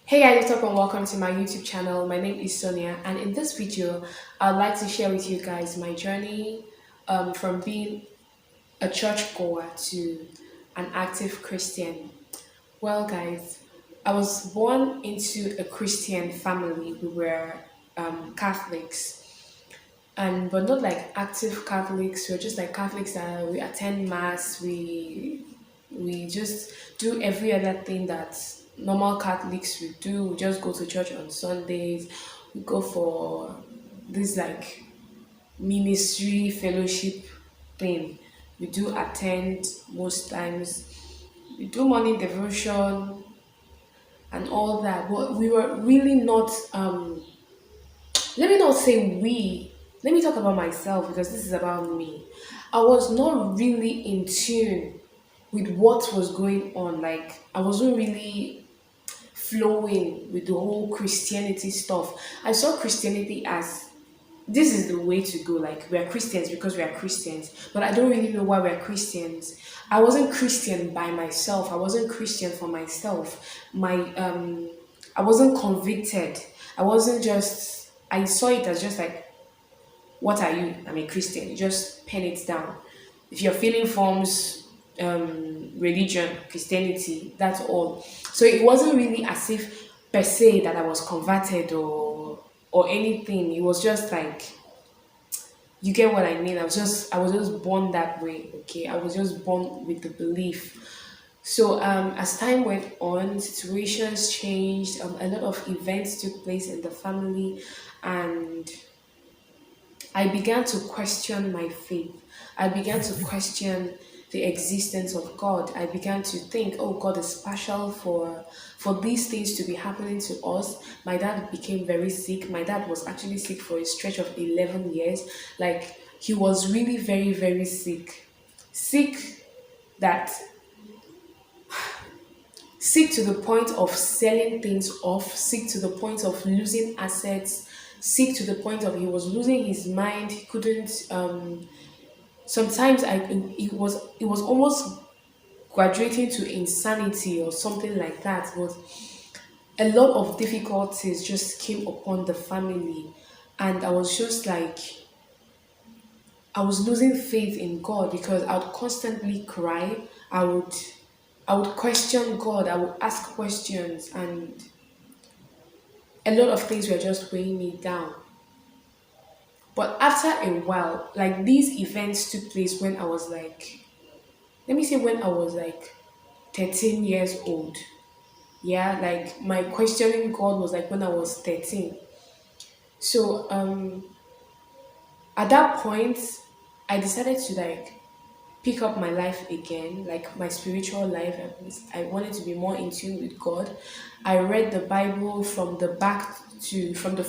Hey guys, what's up and welcome to my YouTube channel. My name is Sonia, and in this video, I'd like to share with you guys my journey from being a churchgoer to an active Christian. Well, guys, I was born into a Christian family. We were Catholics, and but not like active Catholics. We're just like Catholics that we attend mass. We just do every other thing that normal Catholics would do. We just go to church on Sundays. We go for this like ministry fellowship thing. We do attend most times. We do morning devotion and all that. But we were really not let me not say we. Let me talk about myself because this is about me. I was not really in tune with what was going on. Like I wasn't really flowing with the whole Christianity stuff. I saw Christianity as this is the way to go. Like we're Christians because we are Christians, but I don't really know why we're Christians. I wasn't Christian by myself. I wasn't Christian for myself. I wasn't convicted. I wasn't just. I saw it as just like, what are you? I'm a Christian. You just pen it down. If you're feeling forms, religion, Christianity, that's all. So it wasn't really as if per se that I was converted or anything. It was just like you get what I mean. I was just born that way. Okay, I was just born with the belief. So as time went on, situations changed. A lot of events took place in the family, and I began to question my faith. I began to question the existence of God. I began to think, oh, God is partial for these things to be happening to us. My dad became very sick. My dad was actually sick for a stretch of 11 years. Like he was really very, very sick. Sick that sick to the point of selling things off, sick to the point of losing assets, sick to the point of he was losing his mind. He couldn't. Sometimes it was almost graduating to insanity or something like that. But a lot of difficulties just came upon the family, and I was just like I was losing faith in God because I would constantly cry. I would I would question God. I would ask questions, and a lot of things were just weighing me down. But after a while, like these events took place when I was like, let me say when I was like 13 years old. Yeah, like my questioning God was like when I was 13. So at that point, I decided to like pick up my life again, like my spiritual life. I wanted to be more in tune with God. I read the Bible from the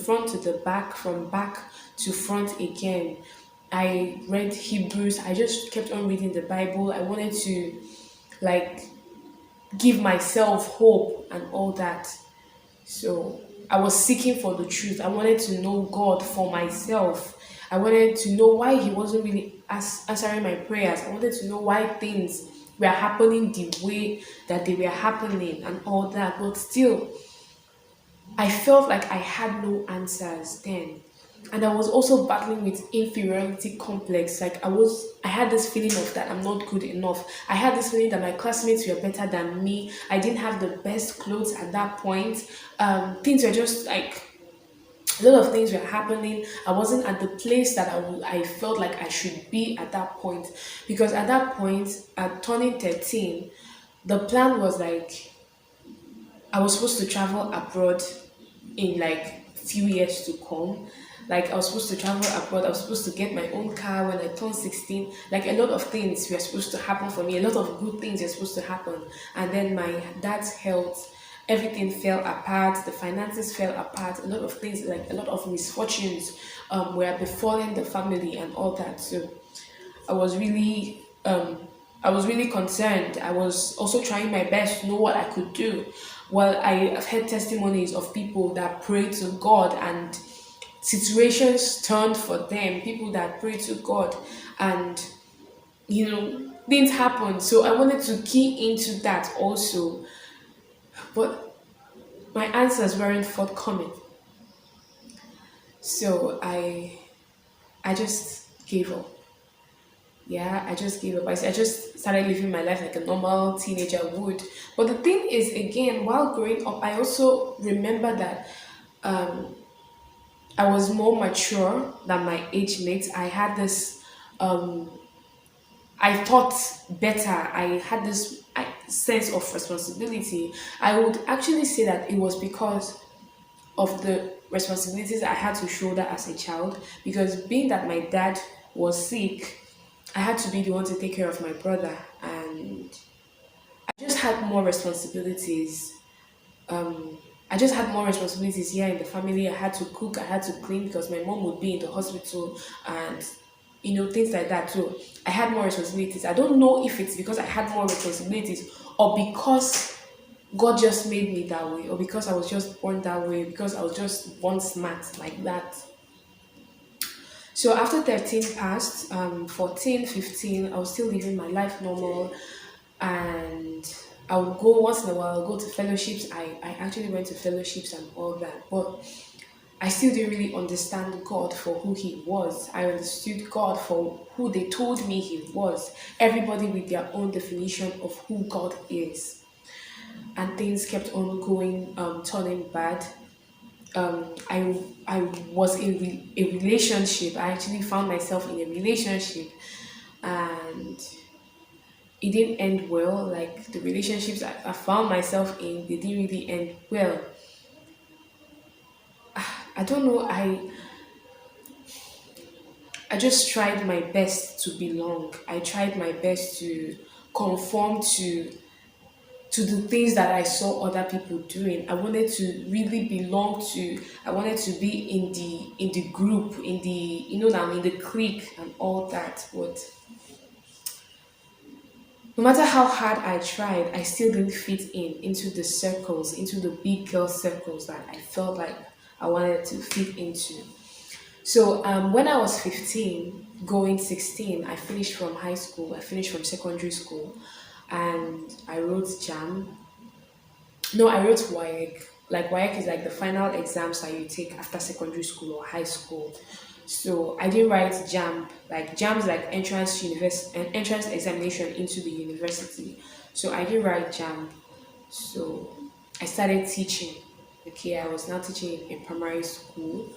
front to the back, from back to front again. I read Hebrews. I just kept on reading the Bible. I wanted to like give myself hope and all that. So I was seeking for the truth. I wanted to know God for myself. I wanted to know why He wasn't really answering my prayers. I wanted to know why things were happening the way that they were happening and all that. But still, I felt like I had no answers then. And I was also battling with inferiority complex. Like I had this feeling of that I'm not good enough. I had this feeling that my classmates were better than me. I didn't have the best clothes at that point. Things were just like a lot of things were happening. I wasn't at the place that I felt like I should be at that point. Because at that point, at turning 13, the plan was like I was supposed to travel abroad in like few years to come. Like I was supposed to travel abroad. I was supposed to get my own car when I turned 16. Like a lot of things were supposed to happen for me. A lot of good things were supposed to happen. And then my dad's health, everything fell apart. The finances fell apart. A lot of things, like a lot of misfortunes, were befalling the family and all that. So I was really I was really concerned. I was also trying my best to know what I could do. Well, I have heard testimonies of people that pray to God and situations turned for them, people that pray to God and things happen. So I wanted to key into that also. But My answers weren't forthcoming. So I just gave up. Yeah, I just gave up. I just started living my life like a normal teenager would. But the thing is, again, while growing up, I also remember that I was more mature than my age mates. I had this, I thought better. I had this sense of responsibility. I would actually say that it was because of the responsibilities I had to shoulder as a child. Because being that my dad was sick, I had to be the one to take care of my brother, and I just had more responsibilities. I just had more responsibilities here in the family. I had to cook, I had to clean because my mom would be in the hospital, and things like that. So I had more responsibilities. I don't know if it's because I had more responsibilities or because God just made me that way, or because I was just born that way, because I was just born smart like that. So after 13 passed, 14, 15, I was still living my life normal, and I would go once in a while, go to fellowships. I actually went to fellowships and all that, but I still didn't really understand God for who He was. I understood God for who they told me He was. Everybody with their own definition of who God is. And things kept on going, turning bad. I was in a relationship. I actually found myself in a relationship, and it didn't end well. Like the relationships I found myself in, they didn't really end well. I don't know. I just tried my best to belong. I tried my best to conform to the things that I saw other people doing. I wanted to really belong to. I wanted to be in the group, in the now in the clique and all that. But no matter how hard I tried, I still didn't fit into the circles, into the big girl circles that I felt like I wanted to fit into. So when I was 15, going 16, I finished from high school. I finished from secondary school, and I wrote JAM. No, I wrote WAEC. Like WAEC is like the final exams that you take after secondary school or high school. So I didn't write JAM. Like JAM is like an entrance examination into the university. So I didn't write JAM. So I started teaching. Okay, I was now teaching in primary school.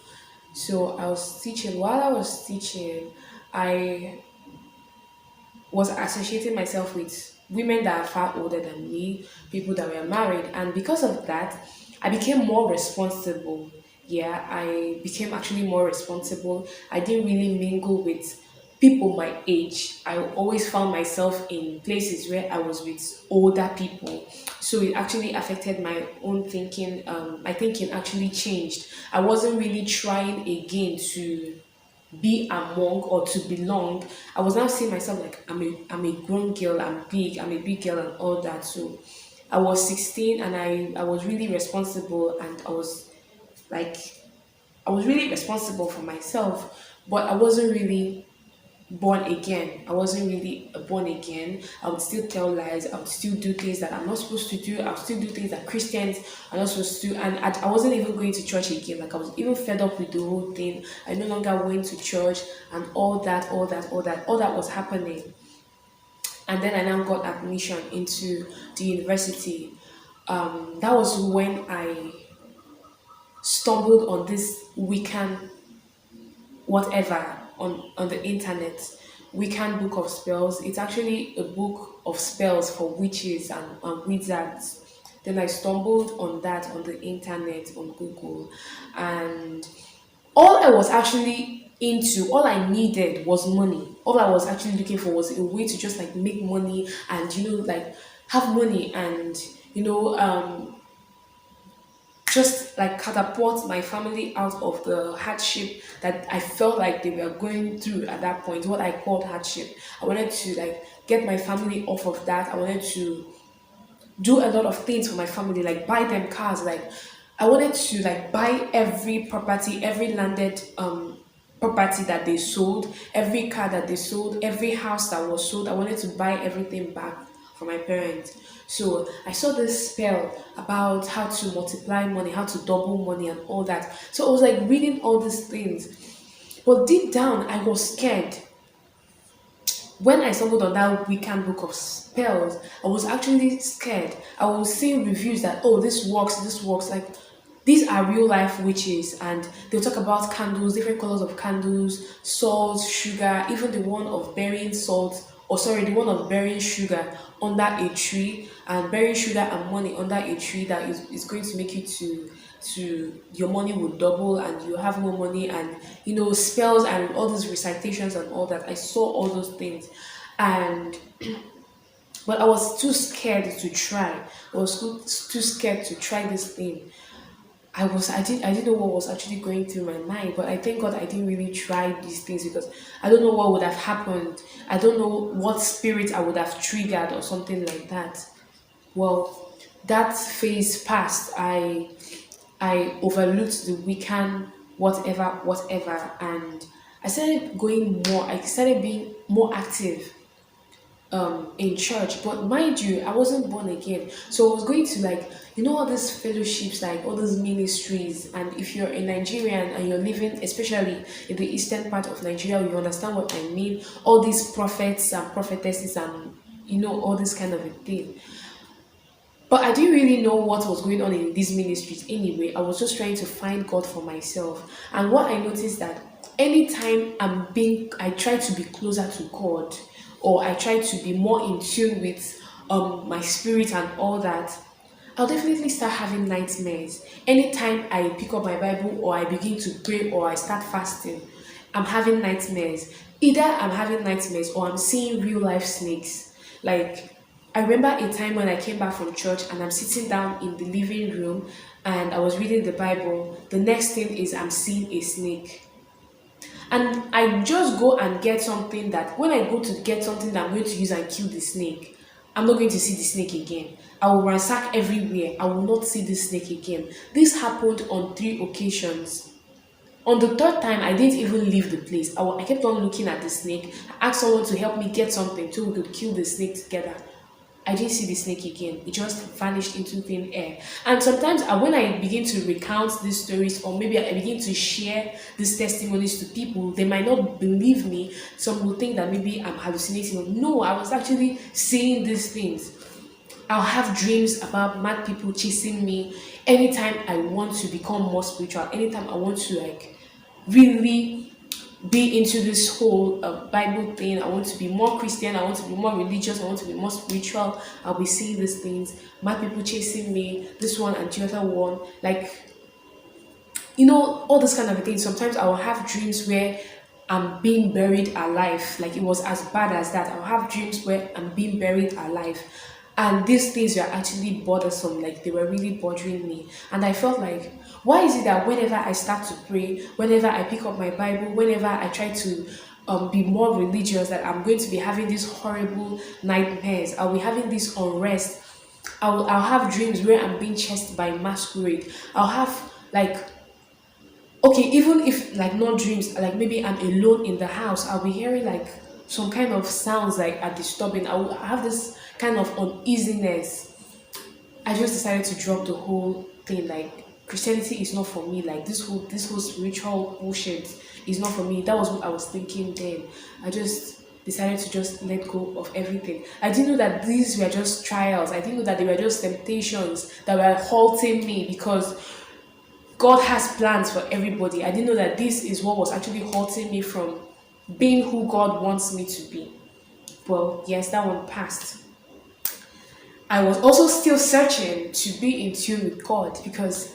So I was teaching. While I was teaching, I was associating myself with women that are far older than me, people that were married, and because of that, I became more responsible. Yeah, I became actually more responsible. I didn't really mingle with people my age. I always found myself in places where I was with older people. So it actually affected my own thinking. My thinking actually changed. I wasn't really trying again to be among or to belong. I was now seeing myself like I'm a grown girl, I'm a big girl and all that. So I was 16, and I was really responsible, and like I was really responsible for myself, but I wasn't really born again. I wasn't really born again. I would still tell lies. I would still do things that I'm not supposed to do. I would still do things that Christians are not supposed to do. And I wasn't even going to church again. Like I was even fed up with the whole thing. I no longer went to church and all that was happening. And then I now got admission into the university. That was when I stumbled on this Wiccan whatever on the internet. Wiccan book of spells. It's actually a book of spells for witches and wizards. Then I stumbled on that on the internet on Google, and all I was actually into, all I needed was money. All I was actually looking for was a way to just like make money and like have money and you know um just like catapult my family out of the hardship that I felt like they were going through at that point, what I called hardship. I wanted to like get my family off of that. I wanted to do a lot of things for my family, like buy them cars. Like I wanted to like buy every property, every landed property that they sold, every car that they sold, every house that was sold. I wanted to buy everything back from my parents. So I saw this spell about how to multiply money, how to double money, and all that. So I was like reading all these things, but deep down I was scared. When I stumbled on that Wiccan book of spells, I was actually scared. I was seeing reviews that, oh, this works, this works. Like, these are real life witches, and they'll talk about candles, different colors of candles, salt, sugar, even the one of burying salt, or sorry, the one of burying sugar under a tree, and burying sugar and money under a tree that is going to make you to your money will double and you have more money, and spells and all these recitations and all that. I saw all those things, and but I was too scared to try. I was too scared to try this thing. I didn't know what was actually going through my mind, but I thank God I didn't really try these things because I don't know what would have happened. I don't know what spirit I would have triggered or something like that. Well, that phase passed. I overlooked the weekend, whatever, and I started going more. I started being more active in church. But mind you, I wasn't born again. So I was going to, like, all these fellowships, like all these ministries. And if you're a Nigerian and you're living, especially in the eastern part of Nigeria, you understand what I mean. All these prophets and prophetesses and all this kind of a thing. But I didn't really know what was going on in these ministries anyway. I was just trying to find God for myself. And what I noticed that anytime I try to be closer to God, or I try to be more in tune with my spirit and all that, I'll definitely start having nightmares. Anytime I pick up my Bible or I begin to pray or I start fasting, I'm having nightmares. Either I'm having nightmares or I'm seeing real life snakes. Like, I remember a time when I came back from church and I'm sitting down in the living room and I was reading the Bible. The next thing is I'm seeing a snake. And I just go and get something that when I go to get something that I'm going to use and kill the snake, I'm not going to see the snake again. I will ransack everywhere. I will not see the snake again. This happened on 3 occasions. On the third time, I didn't even leave the place. I kept on looking at the snake. I asked someone to help me get something so we could kill the snake together. I didn't see the snake again. It just vanished into thin air. And sometimes when I begin to recount these stories, or maybe I begin to share these testimonies to people, they might not believe me. Some will think that maybe I'm hallucinating. No, I was actually seeing these things. I'll have dreams about mad people chasing me anytime I want to become more spiritual, anytime I want to, like, really be into this whole Bible thing. I want to be more Christian. I want to be more religious. I want to be more spiritual. I'll be seeing these things. Mad people chasing me. This one and the other one. Like, all this kind of thing. Sometimes I will have dreams where I'm being buried alive. Like, it was as bad as that. I'll have dreams where I'm being buried alive. And these things were actually bothersome. Like, they were really bothering me. And I felt like, why is it that whenever I start to pray, whenever I pick up my Bible, whenever I try to be more religious, that I'm going to be having these horrible nightmares, I'll be having this unrest. I'll have dreams where I'm being chased by masquerade. I'll have, like, okay, even if, like, not dreams, like maybe I'm alone in the house, I'll be hearing, like, some kind of sounds like are disturbing. I will have this kind of uneasiness. I just decided to drop the whole thing. Like, Christianity is not for me. Like, this whole spiritual bullshit is not for me. That was what I was thinking then. I just decided to just let go of everything. I didn't know that these were just trials. I didn't know that they were just temptations that were halting me, because God has plans for everybody. I didn't know that this is what was actually halting me from being who God wants me to be. Well, yes, that one passed. I was also still searching to be in tune with God, because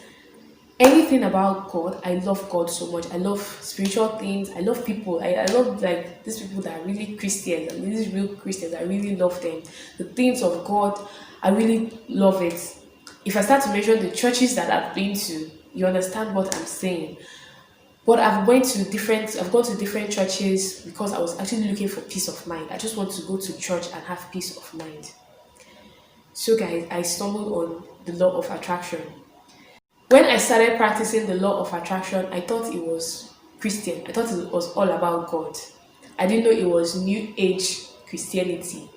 anything about God, I love God so much. I love spiritual things. I love people. I love, like, these people that are really Christians, and these real Christians. I really love them. The things of God, I really love it. If I start to mention the churches that I've been to, you understand what I'm saying. But I've gone to different churches because I was actually looking for peace of mind. I just want to go to church and have peace of mind. So guys, I stumbled on the law of attraction. When I started practicing the law of attraction, I thought it was Christian. I thought it was all about God. I didn't know it was New Age Christianity.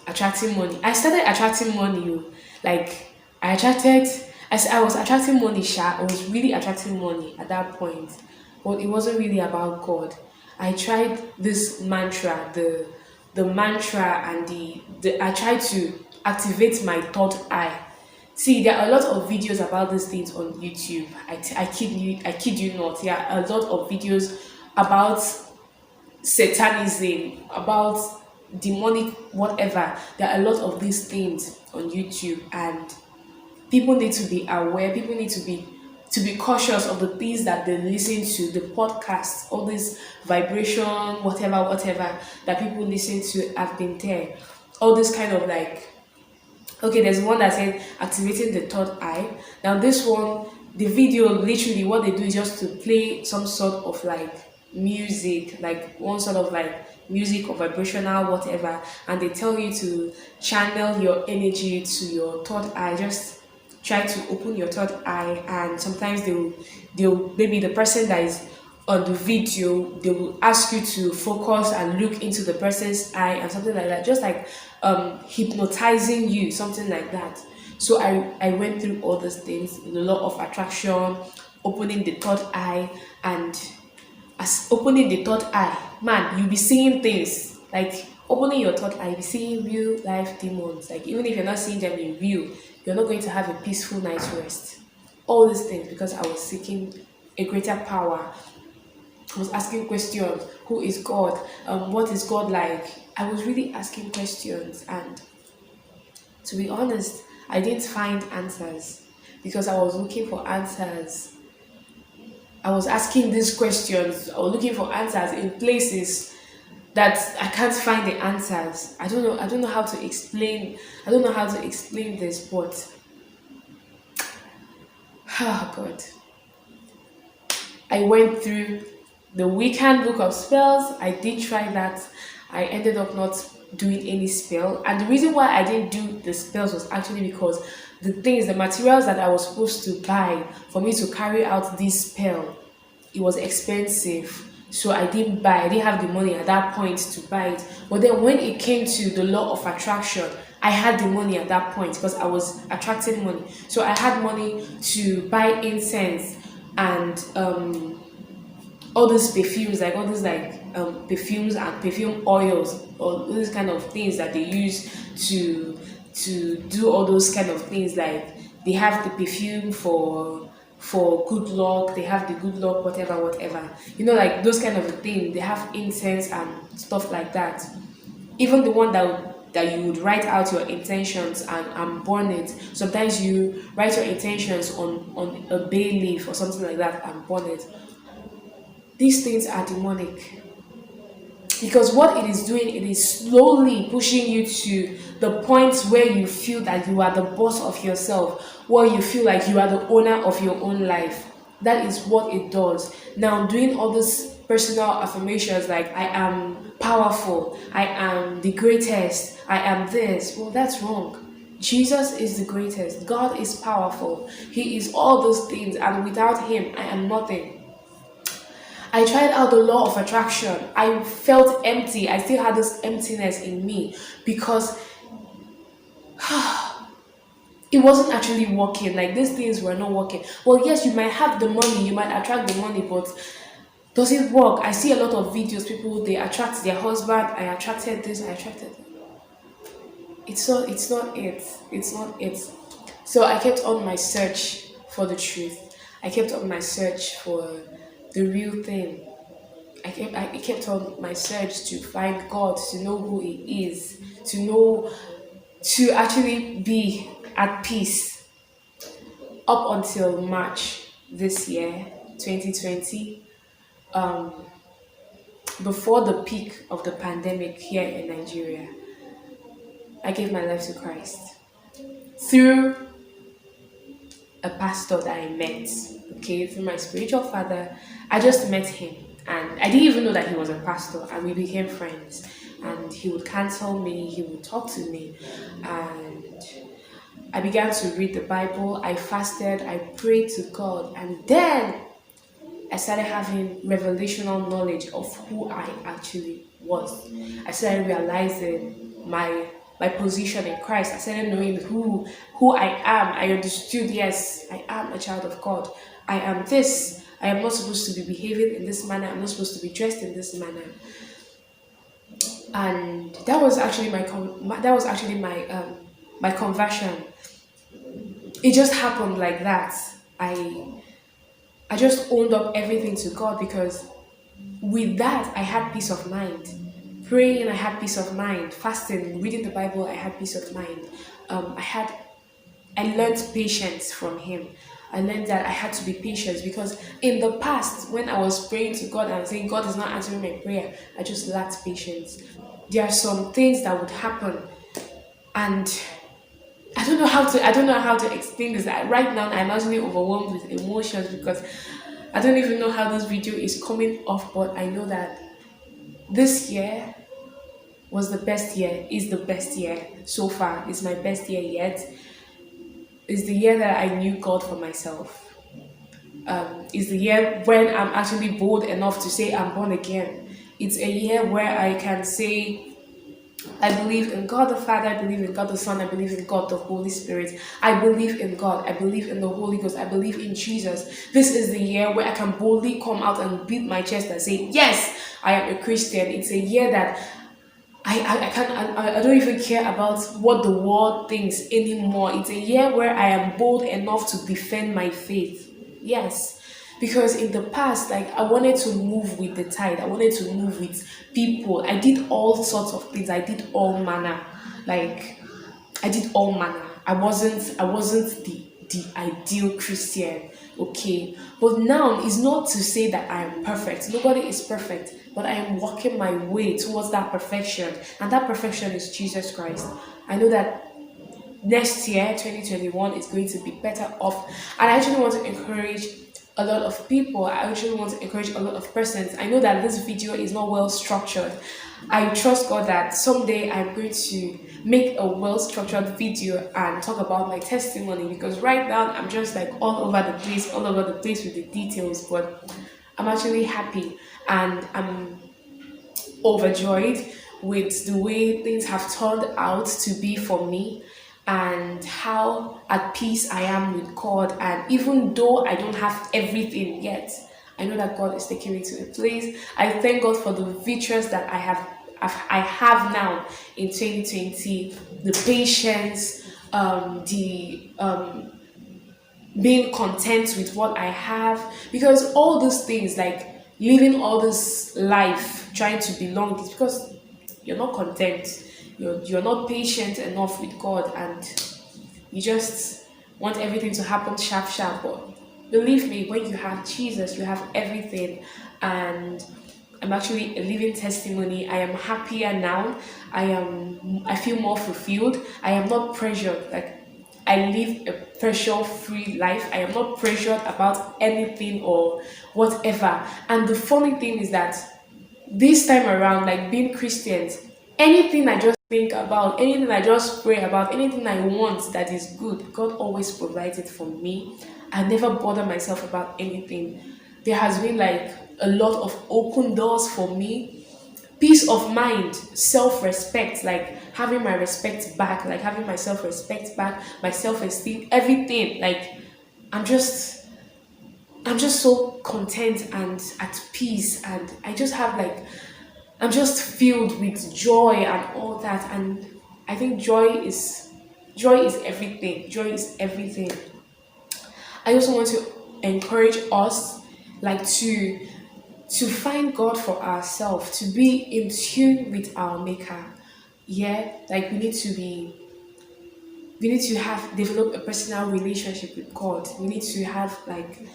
attracting money. I started attracting money. Like I attracted, I was attracting money. Sha, I was really attracting money at that point, but it wasn't really about God. I tried this mantra, the mantra and the I tried to activate my third eye. See, there are a lot of videos about these things on YouTube. I kid you not. There are a lot of videos about satanism, about demonic whatever. There are a lot of these things on YouTube, and people need to be aware. People need to be cautious of the things that they listen to, the podcasts, all this vibration, whatever that people listen to have been there. All this kind of like, okay, there's one that said activating the third eye. Now this one, the video literally what they do is just to play some sort of like music, like one sort of like music or vibrational whatever, and they tell you to channel your energy to your third eye. Just try to open your third eye, and sometimes they'll maybe the person that is on the video, they will ask you to focus and look into the person's eye and something like that, just like hypnotizing you, something like that. So I went through all these things, the law of attraction, opening the third eye, and as opening the third eye, man, you'll be seeing things like opening your third eye, you'll be seeing real life demons. Like even if you're not seeing them in real, you're not going to have a peaceful night's rest. All these things because I was seeking a greater power. I was asking questions. Who is God? What is God like? I was really asking questions, and to be honest, I didn't find answers because I was looking for answers. I was asking these questions. I was looking for answers in places that I can't find the answers. I don't know. I don't know how to explain. I don't know how to explain this, but oh God, I went through the Wiccan book of spells. I did try that. I ended up not doing any spell, and the reason why I didn't do the spells was actually because the materials that I was supposed to buy for me to carry out this spell, it was expensive. So I didn't buy. I didn't have the money at that point to buy it. But then when it came to the law of attraction, I had the money at that point because I was attracting money. So I had money to buy incense and all these perfumes, like all these like perfumes and perfume oils, or these kind of things that they use to do all those kind of things. Like they have the perfume for good luck, they have the good luck whatever. You know, like those kind of things. They have incense and stuff like that. Even the one that you would write out your intentions and burn it. Sometimes you write your intentions on a bay leaf or something like that and burn it. These things are demonic because what it is doing, it is slowly pushing you to the point where you feel that you are the boss of yourself, where you feel like you are the owner of your own life. That is what it does. Now, doing all these personal affirmations like I am powerful, I am the greatest, I am this, well, that's wrong. Jesus is the greatest, God is powerful, He is all those things, and without Him I am nothing. I tried out the law of attraction. I felt empty. I still had this emptiness in me because it wasn't actually working. Like these things were not working. Well, yes, you might have the money, you might attract the money, but does it work? I see a lot of videos, people they attract their husband. I attracted this, I attracted that. It's not it. It's not it. So I kept on my search for the truth. I kept on my search for the real thing. I kept on my search to find God, to know who He is, to know, to actually be at peace. Up until March this year, 2020, before the peak of the pandemic here in Nigeria, I gave my life to Christ through a pastor that I met, okay, through my spiritual father. I just met him, and I didn't even know that he was a pastor, and we became friends. And he would counsel me, he would talk to me, and I began to read the Bible. I fasted, I prayed to God, and then I started having revelational knowledge of who I actually was. I started realizing my my position in Christ. I started knowing who I am. I understood, yes, I am a child of God. I am this. I am not supposed to be behaving in this manner. I'm not supposed to be dressed in this manner. And that was actually that was actually my conversion. It just happened like that. I just owned up everything to God, because with that I had peace of mind. Praying, I had peace of mind. Fasting, reading the Bible, I had peace of mind. I learned patience from him. I learned that I had to be patient, because in the past, when I was praying to God and saying God is not answering my prayer, I just lacked patience. There are some things that would happen, and I don't know how to explain this. Right now I'm actually overwhelmed with emotions, because I don't even know how this video is coming off, but I know that this year was the best year, is the best year so far, it's my best year yet. Is the year that I knew God for myself. Is the year when I'm actually bold enough to say I'm born again. It's a year where I can say I believe in God the Father, I believe in God the Son, I believe in God the Holy Spirit. I believe in God, I believe in the Holy Ghost, I believe in Jesus. This is the year where I can boldly come out and beat my chest and say, yes, I am a Christian. It's a year that I don't even care about what the world thinks anymore. It's a year where I am bold enough to defend my faith. Yes. Because in the past, like, I wanted to move with the tide. I wanted to move with people. I did all sorts of things. I did all manner. Like, I did all manner. I wasn't the ideal Christian, okay? But now it's not to say that I am perfect. Nobody is perfect, but I am walking my way towards that perfection, and that perfection is Jesus Christ. I know that next year, 2021, is going to be better off, and I actually want to encourage a lot of people. I actually want to encourage a lot of persons. I know that this video is not well structured. I trust God that someday I'm going to make a well structured video and talk about my testimony, because right now I'm just like all over the place with the details. But I'm actually happy, and I'm overjoyed with the way things have turned out to be for me, and how at peace I am with God. And even though I don't have everything yet, I know that God is taking me to a place. I thank God for the victories that I have now in 2020, the patience, the being content with what I have, because all those things, like living all this life trying to belong, is because you're not content, you're not patient enough with God, and you just want everything to happen sharp sharp. But believe me, when you have Jesus, you have everything. And I'm actually a living testimony. I am happier now. I feel more fulfilled. I am not pressured. Like, I live a pressure free life. I am not pressured about anything or whatever. And the funny thing is that this time around, like, being Christians, anything I just think about, anything I just pray about, anything I want that is good, God always provides it for me. I never bother myself about anything. There has been like a lot of open doors for me. Peace of mind, self-respect, like having my respect back, like having my self-respect back, my self-esteem, everything. Like, I'm just I'm just so content and at peace, and I just have like, I'm just filled with joy and all that. And I think joy is everything. Joy is everything. I also want to encourage us, like, to find God for ourselves, to be in tune with our maker. Yeah, like, we need to have develop a personal relationship with God. We need to have like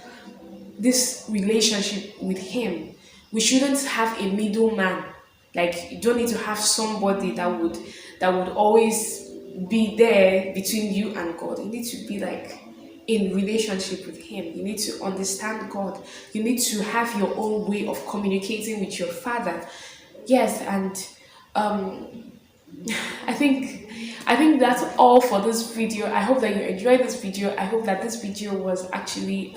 this relationship with him. We shouldn't have a middleman. Like, you don't need to have somebody that would always be there between you and God. You need to be like in relationship with him. You need to understand God. You need to have your own way of communicating with your father. Yes. And I think I think that's all for this video. I hope that you enjoyed this video. I hope that this video was actually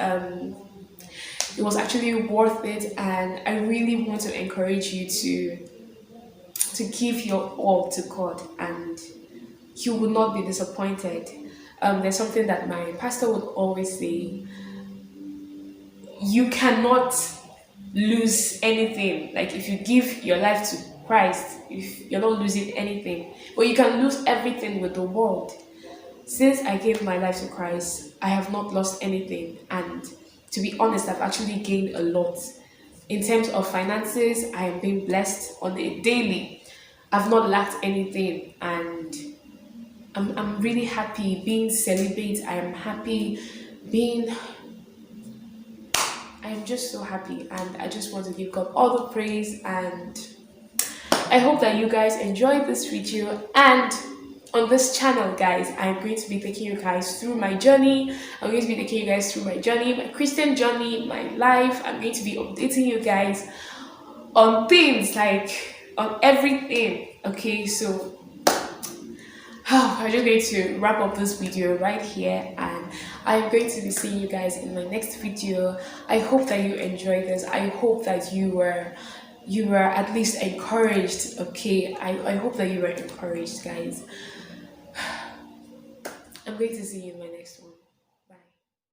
it was actually worth it, and I really want to encourage you to give your all to God. And you will not be disappointed. There's something that my pastor would always say: you cannot lose anything. Like if you give your life to Christ, if you're not losing anything, but you can lose everything with the world. Since I gave my life to Christ, I have not lost anything, and to be honest, I've actually gained a lot. In terms of finances, I am being blessed on a daily. I've not lacked anything, and I'm really happy being celibate. I am happy being, I'm just so happy, and I just want to give God all the praise. And I hope that you guys enjoyed this video. And on this channel, guys, I'm going to be taking you guys through my journey. I'm going to be taking you guys through my journey, my Christian journey, my life. I'm going to be updating you guys on things, like on everything. Okay, so I'm just going to wrap up this video right here, and I'm going to be seeing you guys in my next video. I hope that you enjoyed this. I hope that you were at least encouraged. Okay, I hope that you were encouraged, guys. I'm going to see you in my next one.